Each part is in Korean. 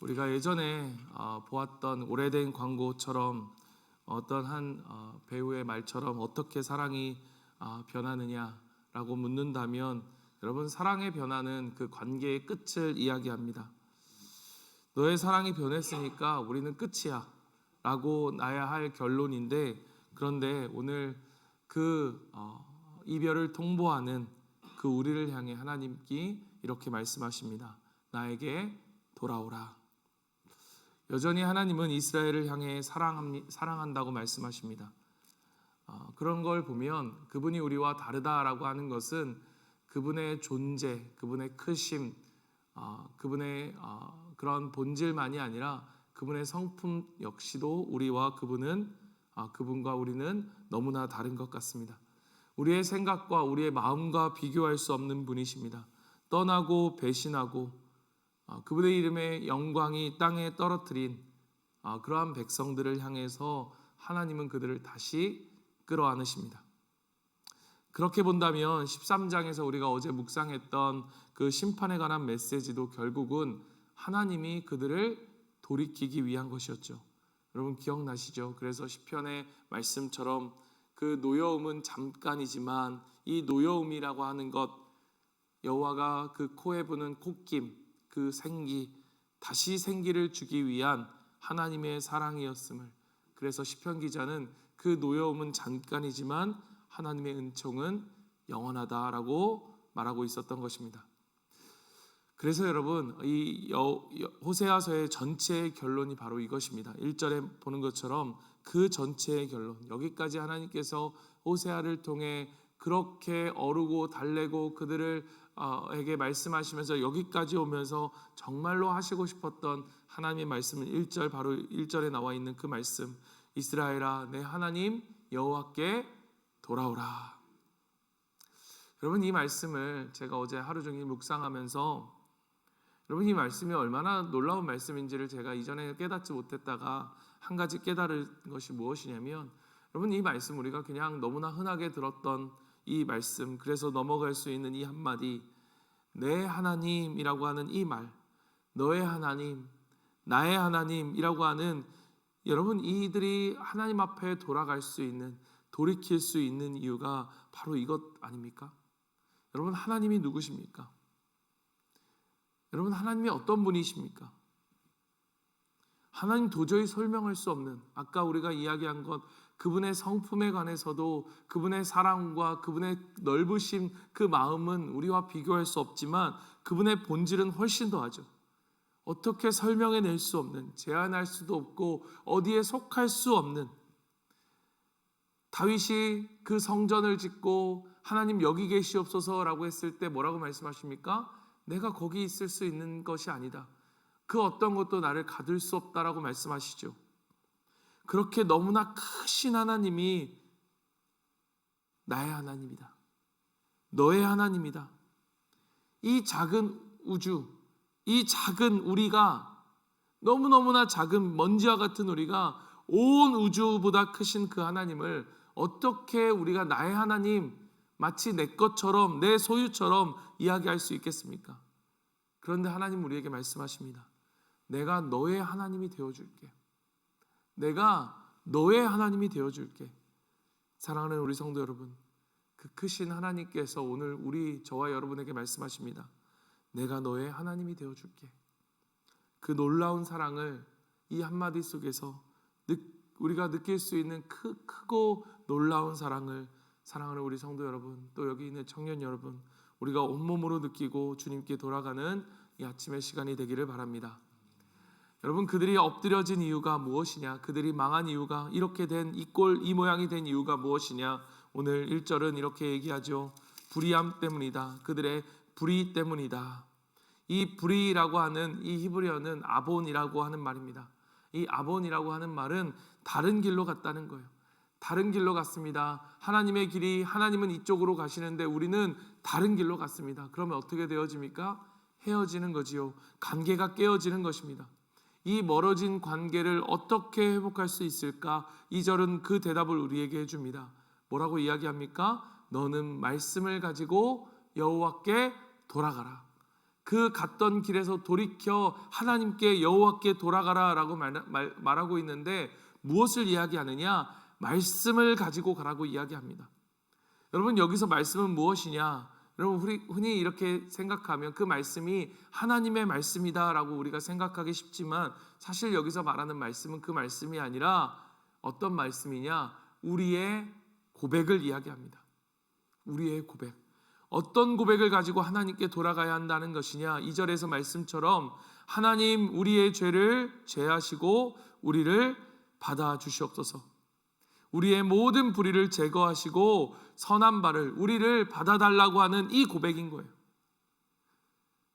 우리가 예전에 보았던 오래된 광고처럼 어떤 한 배우의 말처럼 어떻게 사랑이 변하느냐라고 묻는다면, 여러분, 사랑의 변화는 그 관계의 끝을 이야기합니다. 너의 사랑이 변했으니까 우리는 끝이야 라고 나야 할 결론인데, 그런데 오늘 그 이별을 통보하는 그 우리를 향해 하나님께 이렇게 말씀하십니다. 나에게 돌아오라. 여전히 하나님은 이스라엘을 향해 사랑한다고 말씀하십니다. 그런 걸 보면 그분이 우리와 다르다라고 하는 것은 그분의 존재, 그분의 크심, 그분의 그런 본질만이 아니라 그분의 성품 역시도 우리와 그분과 우리는 너무나 다른 것 같습니다. 우리의 생각과 우리의 마음과 비교할 수 없는 분이십니다. 떠나고 배신하고 그분의 이름의 영광이 땅에 떨어뜨린 그러한 백성들을 향해서 하나님은 그들을 다시 끌어안으십니다. 그렇게 본다면 13장에서 우리가 어제 묵상했던 그 심판에 관한 메시지도 결국은 하나님이 그들을 돌이키기 위한 것이었죠. 여러분 기억나시죠? 그래서 시편의 말씀처럼 그 노여움은 잠깐이지만 이 노여움이라고 하는 것, 여호와가 그 코에 부는 콧김, 그 생기, 다시 생기를 주기 위한 하나님의 사랑이었음을, 그래서 시편 기자는 그 노여움은 잠깐이지만 하나님의 은총은 영원하다라고 말하고 있었던 것입니다. 그래서 여러분, 이 호세아서의 전체의 결론이 바로 이것입니다. 1절에 보는 것처럼 그 전체의 결론, 여기까지 하나님께서 호세아를 통해 그렇게 어르고 달래고 그들을 에게 말씀하시면서 여기까지 오면서 정말로 하시고 싶었던 하나님의 말씀은 1절, 바로 1절에 나와 있는 그 말씀, 이스라엘아 내 하나님 여호와께 돌아오라. 여러분, 이 말씀을 제가 어제 하루 종일 묵상하면서, 여러분, 이 말씀이 얼마나 놀라운 말씀인지를 제가 이전에 깨닫지 못했다가 한 가지 깨달은 것이 무엇이냐면, 여러분, 이 말씀 우리가 그냥 너무나 흔하게 들었던 이 말씀, 그래서 넘어갈 수 있는 이 한마디, 내 하나님이라고 하는 이 말, 너의 하나님, 나의 하나님이라고 하는, 여러분, 이들이 하나님 앞에 돌아갈 수 있는, 돌이킬 수 있는 이유가 바로 이것 아닙니까? 여러분, 하나님이 누구십니까? 여러분, 하나님이 어떤 분이십니까? 하나님 도저히 설명할 수 없는, 아까 우리가 이야기한 것, 그분의 성품에 관해서도 그분의 사랑과 그분의 넓으심, 그 마음은 우리와 비교할 수 없지만 그분의 본질은 훨씬 더하죠. 어떻게 설명해낼 수 없는, 제한할 수도 없고 어디에 속할 수 없는, 다윗이 그 성전을 짓고 하나님 여기 계시옵소서라고 했을 때 뭐라고 말씀하십니까? 내가 거기 있을 수 있는 것이 아니다. 그 어떤 것도 나를 가둘 수 없다라고 말씀하시죠. 그렇게 너무나 크신 하나님이 나의 하나님이다. 너의 하나님이다. 이 작은 우주, 이 작은 우리가, 너무너무나 작은 먼지와 같은 우리가 온 우주보다 크신 그 하나님을 어떻게 우리가 나의 하나님, 마치 내 것처럼, 내 소유처럼 이야기할 수 있겠습니까? 그런데 하나님 우리에게 말씀하십니다. 내가 너의 하나님이 되어줄게. 내가 너의 하나님이 되어줄게. 사랑하는 우리 성도 여러분, 그 크신 하나님께서 오늘 저와 여러분에게 말씀하십니다. 내가 너의 하나님이 되어줄게. 그 놀라운 사랑을 이 한마디 속에서 우리가 느낄 수 있는 크고 놀라운 사랑을, 사랑하는 우리 성도 여러분, 또 여기 있는 청년 여러분, 우리가 온몸으로 느끼고 주님께 돌아가는 이 아침의 시간이 되기를 바랍니다. 여러분, 그들이 엎드려진 이유가 무엇이냐? 그들이 망한 이유가, 이렇게 된 이 모양이 된 이유가 무엇이냐? 오늘 1절은 이렇게 얘기하죠. 불의함 때문이다. 그들의 불의 때문이다. 이 불의라고 하는 이 히브리어는 아본이라고 하는 말입니다. 이 아본이라고 하는 말은 다른 길로 갔다는 거예요. 다른 길로 갔습니다. 하나님의 길이, 하나님은 이쪽으로 가시는데 우리는 다른 길로 갔습니다. 그러면 어떻게 되어집니까? 헤어지는 거지요. 관계가 깨어지는 것입니다. 이 멀어진 관계를 어떻게 회복할 수 있을까? 2절은 그 대답을 우리에게 해줍니다. 뭐라고 이야기합니까? 너는 말씀을 가지고 여호와께 돌아가라. 그 갔던 길에서 돌이켜 하나님께 여호와께 돌아가라라고 말하고 있는데 무엇을 이야기하느냐? 말씀을 가지고 가라고 이야기합니다. 여러분 여기서 말씀은 무엇이냐? 여러분 흔히 이렇게 생각하면 그 말씀이 하나님의 말씀이다라고 우리가 생각하기 쉽지만 사실 여기서 말하는 말씀은 그 말씀이 아니라 어떤 말씀이냐? 우리의 고백을 이야기합니다. 우리의 고백. 어떤 고백을 가지고 하나님께 돌아가야 한다는 것이냐? 2절에서 말씀처럼 하나님 우리의 죄를 제하시고 우리를 받아주시옵소서. 우리의 모든 불의를 제거하시고 선한 바를 우리를 받아달라고 하는 이 고백인 거예요.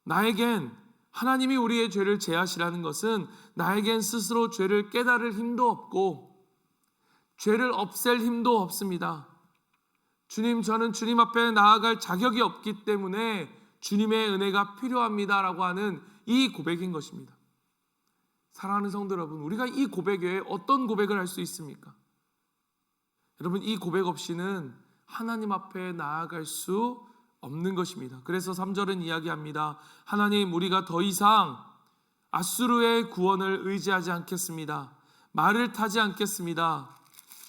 나에겐 하나님이 우리의 죄를 제하시라는 것은 나에겐 스스로 죄를 깨달을 힘도 없고 죄를 없앨 힘도 없습니다. 주님, 저는 주님 앞에 나아갈 자격이 없기 때문에 주님의 은혜가 필요합니다라고 하는 이 고백인 것입니다. 사랑하는 성도 여러분, 우리가 이 고백 외에 어떤 고백을 할 수 있습니까? 여러분, 이 고백 없이는 하나님 앞에 나아갈 수 없는 것입니다. 그래서 3절은 이야기합니다. 하나님, 우리가 더 이상 앗수르의 구원을 의지하지 않겠습니다. 말을 타지 않겠습니다.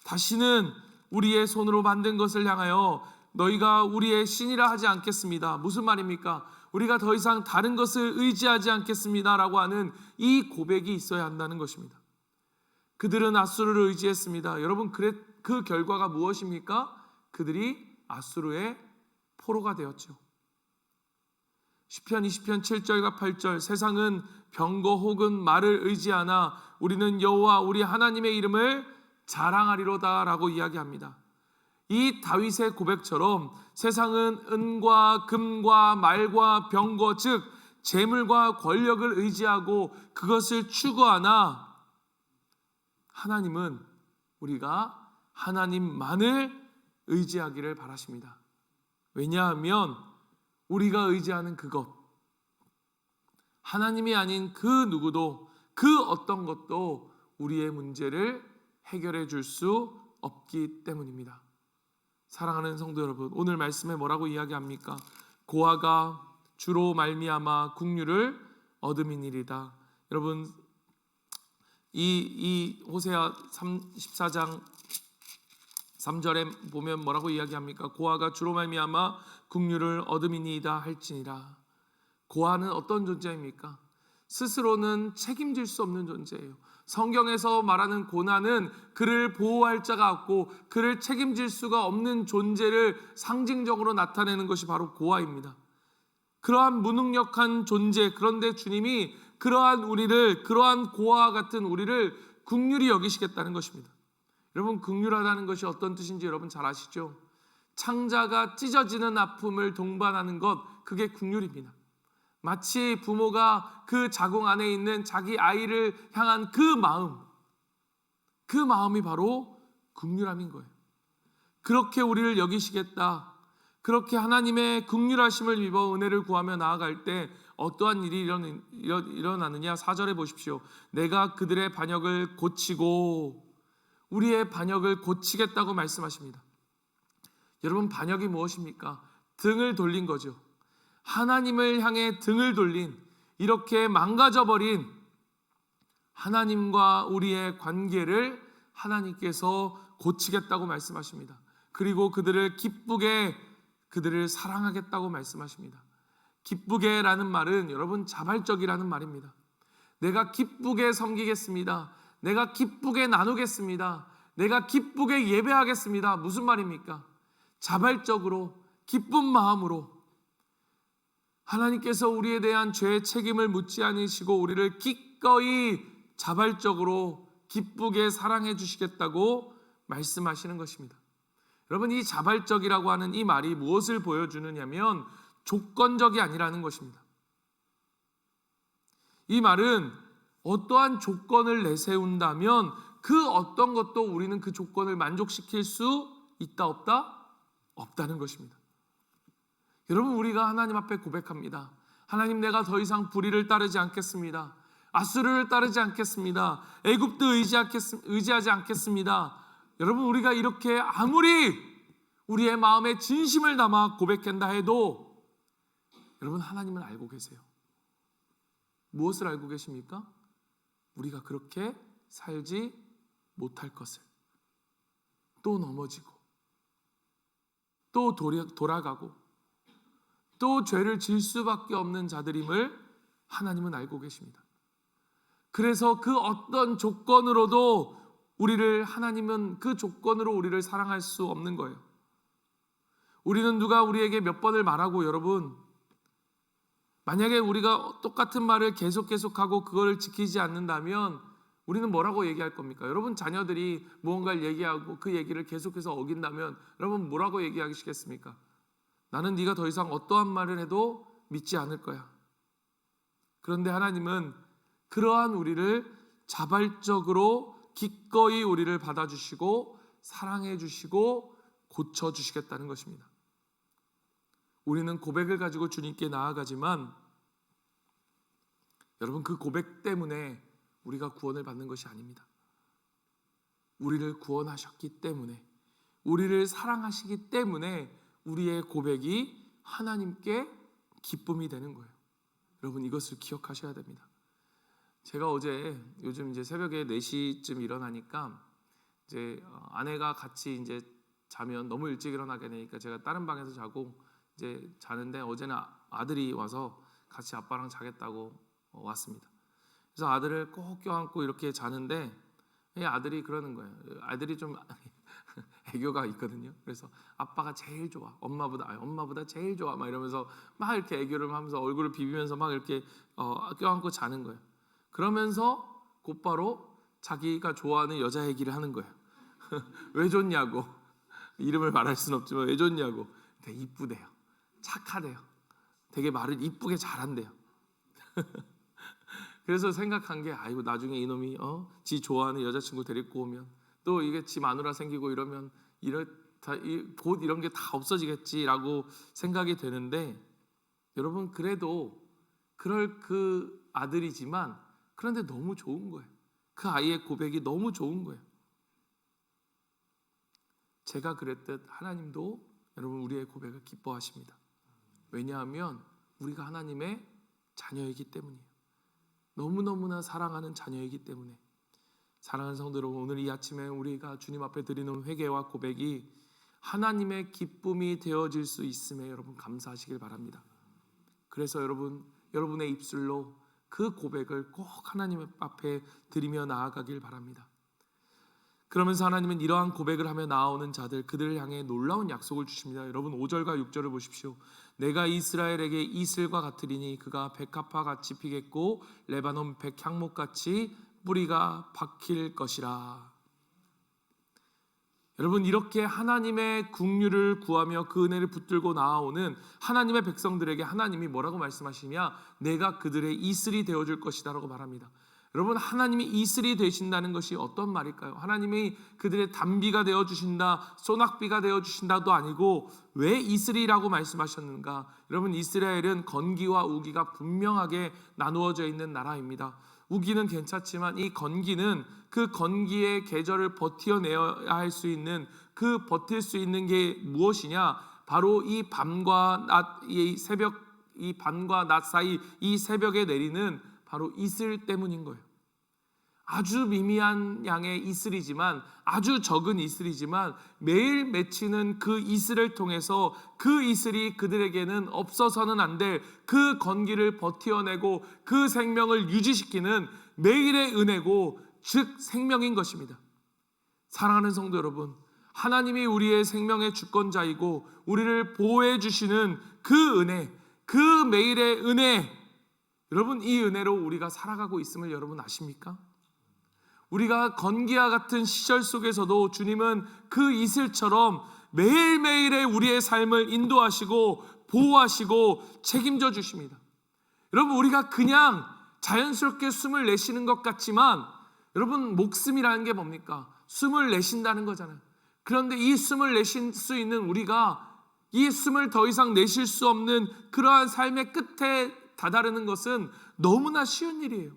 다시는 우리의 손으로 만든 것을 향하여 너희가 우리의 신이라 하지 않겠습니다. 무슨 말입니까? 우리가 더 이상 다른 것을 의지하지 않겠습니다 라고 하는 이 고백이 있어야 한다는 것입니다. 그들은 앗수르를 의지했습니다. 여러분, 그 결과가 무엇입니까? 그들이 앗수르의 포로가 되었죠. 시편 20편 7절과 8절, 세상은 병거 혹은 말을 의지하나 우리는 여호와 우리 하나님의 이름을 자랑하리로다 라고 이야기합니다. 이 다윗의 고백처럼 세상은 은과 금과 말과 병거, 즉 재물과 권력을 의지하고 그것을 추구하나 하나님은 우리가 하나님만을 의지하기를 바라십니다. 왜냐하면 우리가 의지하는 그것, 하나님이 아닌 그 누구도 그 어떤 것도 우리의 문제를 해결해 줄 수 없기 때문입니다. 사랑하는 성도 여러분, 오늘 말씀에 뭐라고 이야기합니까? 고아가 주로 말미암아 국류를 얻음이니이다. 여러분, 이 호세아 14장 3절에 보면 뭐라고 이야기합니까? 고아가 주로 말미암아 국류를 얻음이니이다 할지니라. 고아는 어떤 존재입니까? 스스로는 책임질 수 없는 존재예요. 성경에서 말하는 고난은 그를 보호할 자가 없고 그를 책임질 수가 없는 존재를 상징적으로 나타내는 것이 바로 고아입니다. 그러한 무능력한 존재, 그런데 주님이 그러한 고아와 같은 우리를 긍휼히 여기시겠다는 것입니다. 여러분, 긍휼하다는 것이 어떤 뜻인지 여러분 잘 아시죠? 창자가 찢어지는 아픔을 동반하는 것, 그게 긍휼입니다. 마치 부모가 그 자궁 안에 있는 자기 아이를 향한 그 마음이 바로 긍휼함인 거예요. 그렇게 우리를 여기시겠다, 그렇게 하나님의 긍휼하심을 입어 은혜를 구하며 나아갈 때 어떠한 일이 일어나느냐? 4절에 보십시오. 내가 그들의 반역을 고치고 우리의 반역을 고치겠다고 말씀하십니다. 여러분, 반역이 무엇입니까? 등을 돌린 거죠. 하나님을 향해 등을 돌린, 이렇게 망가져버린 하나님과 우리의 관계를 하나님께서 고치겠다고 말씀하십니다. 그리고 그들을 사랑하겠다고 말씀하십니다. 기쁘게라는 말은 여러분 자발적이라는 말입니다. 내가 기쁘게 섬기겠습니다. 내가 기쁘게 나누겠습니다. 내가 기쁘게 예배하겠습니다. 무슨 말입니까? 자발적으로, 기쁜 마음으로 하나님께서 우리에 대한 죄의 책임을 묻지 않으시고 우리를 기꺼이 자발적으로 기쁘게 사랑해 주시겠다고 말씀하시는 것입니다. 여러분, 이 자발적이라고 하는 이 말이 무엇을 보여주느냐면 조건적이 아니라는 것입니다. 이 말은 어떠한 조건을 내세운다면 그 어떤 것도 우리는 그 조건을 만족시킬 수 있다 없다? 없다는 것입니다. 여러분, 우리가 하나님 앞에 고백합니다. 하나님, 내가 더 이상 불의를 따르지 않겠습니다. 앗수르를 따르지 않겠습니다. 애굽도 의지하지 않겠습니다. 여러분, 우리가 이렇게 아무리 우리의 마음에 진심을 담아 고백한다 해도 여러분, 하나님은 알고 계세요. 무엇을 알고 계십니까? 우리가 그렇게 살지 못할 것을, 또 넘어지고 또 돌아가고 또 죄를 질 수밖에 없는 자들임을 하나님은 알고 계십니다. 그래서 그 어떤 조건으로도 하나님은 그 조건으로 우리를 사랑할 수 없는 거예요. 우리는 누가 우리에게 몇 번을 말하고, 여러분, 만약에 우리가 똑같은 말을 계속하고 그걸 지키지 않는다면 우리는 뭐라고 얘기할 겁니까? 여러분, 자녀들이 무언가를 얘기하고 그 얘기를 계속해서 어긴다면 여러분 뭐라고 얘기하시겠습니까? 나는 네가 더 이상 어떠한 말을 해도 믿지 않을 거야. 그런데 하나님은 그러한 우리를 자발적으로 기꺼이 우리를 받아주시고 사랑해 주시고 고쳐주시겠다는 것입니다. 우리는 고백을 가지고 주님께 나아가지만 여러분, 그 고백 때문에 우리가 구원을 받는 것이 아닙니다. 우리를 구원하셨기 때문에, 우리를 사랑하시기 때문에 우리의 고백이 하나님께 기쁨이 되는 거예요. 여러분, 이것을 기억하셔야 됩니다. 제가 요즘 이제 새벽에 4시쯤 일어나니까 이제 아내가 같이 이제 자면 너무 일찍 일어나게 되니까 제가 다른 방에서 자고 이제 자는데, 어제는 아들이 와서 같이 아빠랑 자겠다고 왔습니다. 그래서 아들을 꼭 껴안고 이렇게 자는데 아들이 그러는 거예요. 아들이 좀 애교가 있거든요. 그래서 아빠가 제일 좋아, 엄마보다 제일 좋아, 막 이러면서 막 이렇게 애교를 하면서 얼굴을 비비면서 막 이렇게 껴안고 자는 거예요. 그러면서 곧바로 자기가 좋아하는 여자 얘기를 하는 거예요. 왜 좋냐고. 이름을 말할 수는 없지만 왜 좋냐고. 되게 이쁘대요. 착하대요. 되게 말을 이쁘게 잘한대요. 그래서 생각한 게, 아이고, 나중에 이놈이 지 좋아하는 여자친구 데리고 오면 또 이게 지 마누라 생기고 이러면 곧 이런 게 다 없어지겠지라고 생각이 되는데, 여러분, 그래도 그럴 그 아들이지만 그런데 너무 좋은 거예요. 그 아이의 고백이 너무 좋은 거예요. 제가 그랬듯 하나님도 여러분 우리의 고백을 기뻐하십니다. 왜냐하면 우리가 하나님의 자녀이기 때문이에요. 너무너무나 사랑하는 자녀이기 때문에. 사랑하는 성도 여러분, 오늘 이 아침에 우리가 주님 앞에 드리는 회개와 고백이 하나님의 기쁨이 되어질 수 있음에 여러분 감사하시길 바랍니다. 그래서 여러분의 입술로 그 고백을 꼭 하나님 앞에 드리며 나아가길 바랍니다. 그러면서 하나님은 이러한 고백을 하며 나아오는 자들, 그들을 향해 놀라운 약속을 주십니다. 여러분 5절과 6절을 보십시오. 내가 이스라엘에게 이슬과 같으리니 그가 백합화 같이 피겠고 레바논 백향목같이 뿌리가 박힐 것이라. 여러분, 이렇게 하나님의 긍휼을 구하며 그 은혜를 붙들고 나아오는 하나님의 백성들에게 하나님이 뭐라고 말씀하시냐? 내가 그들의 이슬이 되어줄 것이다 라고 말합니다. 여러분, 하나님이 이슬이 되신다는 것이 어떤 말일까요? 하나님이 그들의 단비가 되어주신다, 소낙비가 되어주신다도 아니고 왜 이슬이라고 말씀하셨는가? 여러분, 이스라엘은 건기와 우기가 분명하게 나누어져 있는 나라입니다. 우기는 괜찮지만 이 건기는 그 건기의 계절을 버텨내야 할 수 있는, 그 버틸 수 있는 게 무엇이냐? 바로 이 밤과 낮 사이 이 새벽에 내리는 바로 이슬 때문인 거예요. 아주 미미한 양의 이슬이지만, 아주 적은 이슬이지만 매일 맺히는 그 이슬을 통해서 그 이슬이 그들에게는 없어서는 안 될 그 건기를 버텨내고 그 생명을 유지시키는 매일의 은혜고 즉 생명인 것입니다. 사랑하는 성도 여러분, 하나님이 우리의 생명의 주권자이고 우리를 보호해 주시는 그 은혜, 그 매일의 은혜, 여러분, 이 은혜로 우리가 살아가고 있음을 여러분 아십니까? 우리가 건기와 같은 시절 속에서도 주님은 그 이슬처럼 매일매일의 우리의 삶을 인도하시고 보호하시고 책임져 주십니다. 여러분, 우리가 그냥 자연스럽게 숨을 내쉬는 것 같지만, 여러분, 목숨이라는 게 뭡니까? 숨을 내쉰다는 거잖아요. 그런데 이 숨을 내쉴 수 있는 우리가 이 숨을 더 이상 내쉴 수 없는 그러한 삶의 끝에 다다르는 것은 너무나 쉬운 일이에요.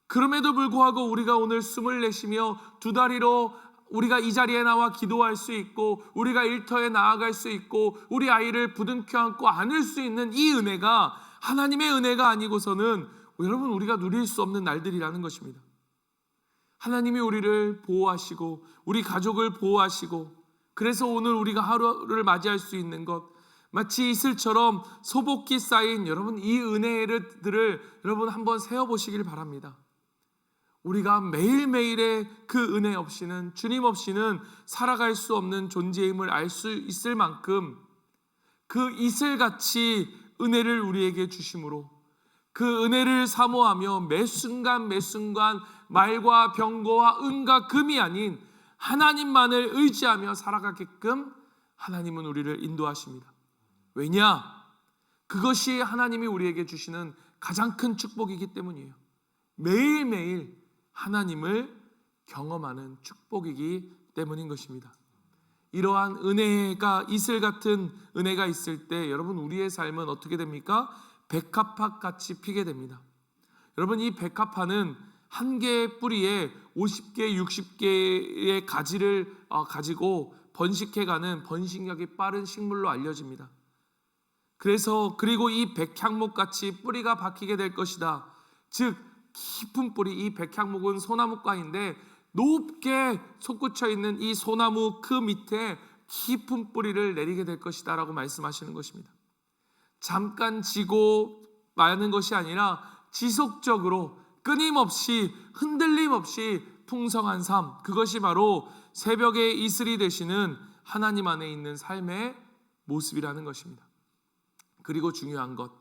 그럼에도 불구하고 우리가 오늘 숨을 내쉬며 두 다리로 우리가 이 자리에 나와 기도할 수 있고, 우리가 일터에 나아갈 수 있고, 우리 아이를 부둥켜 안고 안을 수 있는 이 은혜가 하나님의 은혜가 아니고서는 여러분 우리가 누릴 수 없는 날들이라는 것입니다. 하나님이 우리를 보호하시고 우리 가족을 보호하시고, 그래서 오늘 우리가 하루를 맞이할 수 있는 것, 마치 이슬처럼 소복히 쌓인 여러분 이 은혜들을 여러분 한번 세어보시길 바랍니다. 우리가 매일매일의 그 은혜 없이는, 주님 없이는 살아갈 수 없는 존재임을 알 수 있을 만큼 그 이슬같이 은혜를 우리에게 주심으로 그 은혜를 사모하며 매 순간 매 순간 말과 병거와 은과 금이 아닌 하나님만을 의지하며 살아가게끔 하나님은 우리를 인도하십니다. 왜냐? 그것이 하나님이 우리에게 주시는 가장 큰 축복이기 때문이에요. 매일매일 하나님을 경험하는 축복이기 때문인 것입니다. 이러한 은혜가, 이슬 같은 은혜가 있을 때 여러분 우리의 삶은 어떻게 됩니까? 백합화 같이 피게 됩니다. 여러분 이 백합화는 한 개의 뿌리에 50개, 60개의 가지를 가지고 번식해가는 번식력이 빠른 식물로 알려집니다. 그리고 이 백향목 같이 뿌리가 박히게 될 것이다. 즉 깊은 뿌리, 이 백향목은 소나무과인데 높게 솟구쳐 있는 이 소나무 그 밑에 깊은 뿌리를 내리게 될 것이다 라고 말씀하시는 것입니다. 잠깐 지고 마는 것이 아니라 지속적으로 끊임없이 흔들림 없이 풍성한 삶, 그것이 바로 새벽의 이슬이 되시는 하나님 안에 있는 삶의 모습이라는 것입니다. 그리고 중요한 것,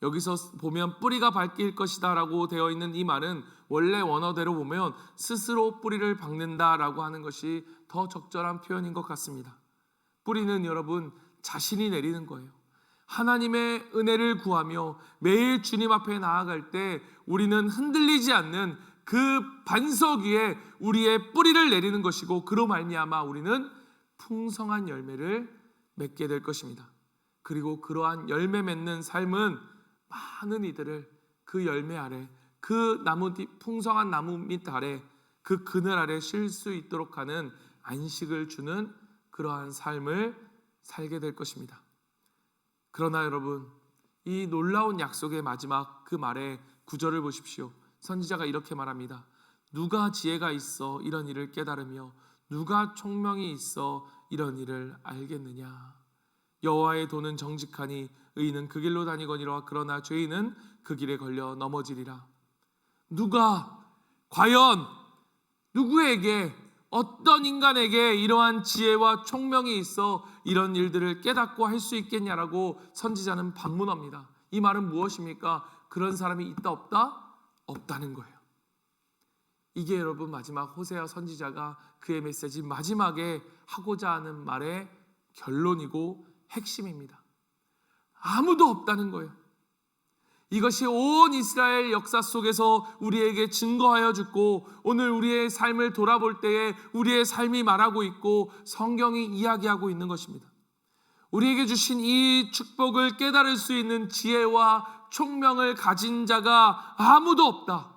여기서 보면 뿌리가 밝힐 것이다 라고 되어 있는 이 말은 원래 원어대로 보면 스스로 뿌리를 박는다라고 하는 것이 더 적절한 표현인 것 같습니다. 뿌리는 여러분 자신이 내리는 거예요. 하나님의 은혜를 구하며 매일 주님 앞에 나아갈 때 우리는 흔들리지 않는 그 반석 위에 우리의 뿌리를 내리는 것이고, 그로 말미암아 우리는 풍성한 열매를 맺게 될 것입니다. 그리고 그러한 열매 맺는 삶은 많은 이들을 그 열매 아래, 그 나무 뒤 풍성한 나무 밑 아래, 그 그늘 아래 쉴 수 있도록 하는 안식을 주는 그러한 삶을 살게 될 것입니다. 그러나 여러분, 이 놀라운 약속의 마지막 그 말의 구절을 보십시오. 선지자가 이렇게 말합니다. 누가 지혜가 있어 이런 일을 깨달으며 누가 총명이 있어 이런 일을 알겠느냐. 여호와의 도는 정직하니 의인은 그 길로 다니거니와 그러나 죄인은 그 길에 걸려 넘어지리라. 누가, 과연 누구에게, 어떤 인간에게 이러한 지혜와 총명이 있어 이런 일들을 깨닫고 할 수 있겠냐라고 선지자는 반문합니다. 이 말은 무엇입니까? 그런 사람이 있다 없다? 없다는 거예요. 이게 여러분 마지막 호세아 선지자가 그의 메시지 마지막에 하고자 하는 말의 결론이고 핵심입니다. 아무도 없다는 거예요. 이것이 온 이스라엘 역사 속에서 우리에게 증거하여 주고, 오늘 우리의 삶을 돌아볼 때에 우리의 삶이 말하고 있고 성경이 이야기하고 있는 것입니다. 우리에게 주신 이 축복을 깨달을 수 있는 지혜와 총명을 가진 자가 아무도 없다.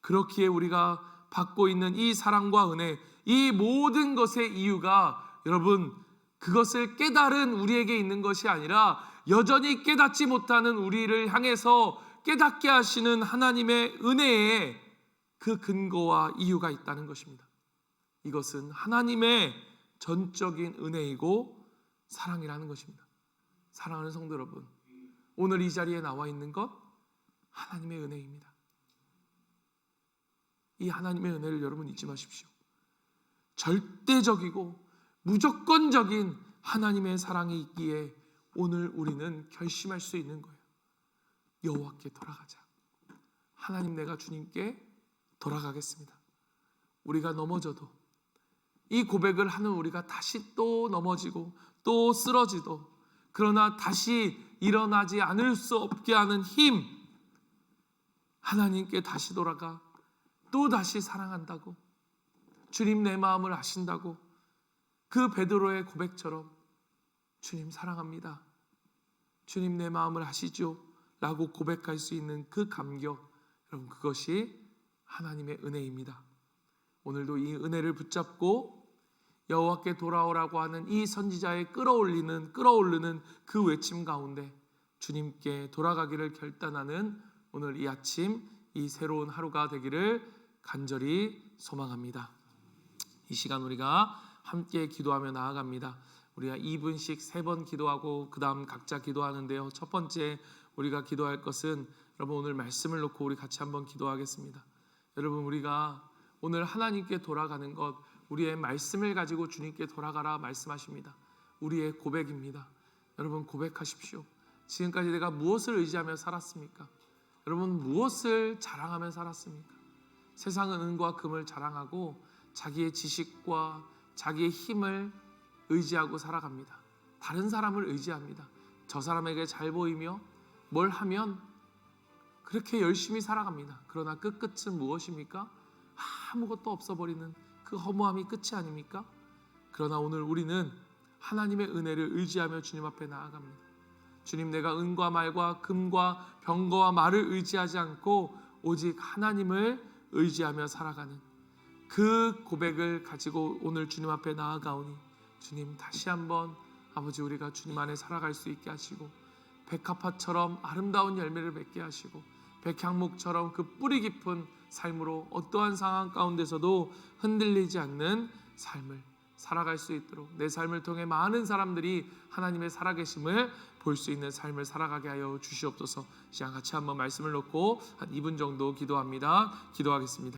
그렇기에 우리가 받고 있는 이 사랑과 은혜, 이 모든 것의 이유가 여러분 그것을 깨달은 우리에게 있는 것이 아니라 여전히 깨닫지 못하는 우리를 향해서 깨닫게 하시는 하나님의 은혜에 그 근거와 이유가 있다는 것입니다. 이것은 하나님의 전적인 은혜이고 사랑이라는 것입니다. 사랑하는 성도 여러분, 오늘 이 자리에 나와 있는 것 하나님의 은혜입니다. 이 하나님의 은혜를 여러분 잊지 마십시오. 절대적이고 무조건적인 하나님의 사랑이 있기에 오늘 우리는 결심할 수 있는 거예요. 여호와께 돌아가자. 하나님, 내가 주님께 돌아가겠습니다. 우리가 넘어져도, 이 고백을 하는 우리가 다시 또 넘어지고 또 쓰러지도, 그러나 다시 일어나지 않을 수 없게 하는 힘, 하나님께 다시 돌아가 또 다시 사랑한다고, 주님 내 마음을 아신다고, 그 베드로의 고백처럼 주님 사랑합니다, 주님 내 마음을 아시죠? 라고 고백할 수 있는 그 감격, 여러분 그것이 하나님의 은혜입니다. 오늘도 이 은혜를 붙잡고 여호와께 돌아오라고 하는 이 선지자의 끌어올리는 그 외침 가운데 주님께 돌아가기를 결단하는 오늘 이 아침 이 새로운 하루가 되기를 간절히 소망합니다. 이 시간 우리가 함께 기도하며 나아갑니다. 우리가 2분씩 3번 기도하고 그 다음 각자 기도하는데요. 첫 번째 우리가 기도할 것은 여러분 오늘 말씀을 놓고 우리 같이 한번 기도하겠습니다. 여러분 우리가 오늘 하나님께 돌아가는 것, 우리의 말씀을 가지고 주님께 돌아가라 말씀하십니다. 우리의 고백입니다. 여러분 고백하십시오. 지금까지 내가 무엇을 의지하며 살았습니까? 여러분 무엇을 자랑하며 살았습니까? 세상은 은과 금을 자랑하고 자기의 지식과 자기의 힘을 의지하고 살아갑니다. 다른 사람을 의지합니다. 저 사람에게 잘 보이며 뭘 하면 그렇게 열심히 살아갑니다. 그러나 끝은 무엇입니까? 아무것도 없어버리는 그 허무함이 끝이 아닙니까? 그러나 오늘 우리는 하나님의 은혜를 의지하며 주님 앞에 나아갑니다. 주님, 내가 은과 말과 금과 병거와 말을 의지하지 않고 오직 하나님을 의지하며 살아가는 그 고백을 가지고 오늘 주님 앞에 나아가오니 주님, 다시 한번 아버지 우리가 주님 안에 살아갈 수 있게 하시고 백합화처럼 아름다운 열매를 맺게 하시고 백향목처럼 그 뿌리 깊은 삶으로 어떠한 상황 가운데서도 흔들리지 않는 삶을 살아갈 수 있도록 내 삶을 통해 많은 사람들이 하나님의 살아계심을 볼 수 있는 삶을 살아가게 하여 주시옵소서. 시간 같이 한번 말씀을 놓고 한 2분 정도 기도합니다. 기도하겠습니다.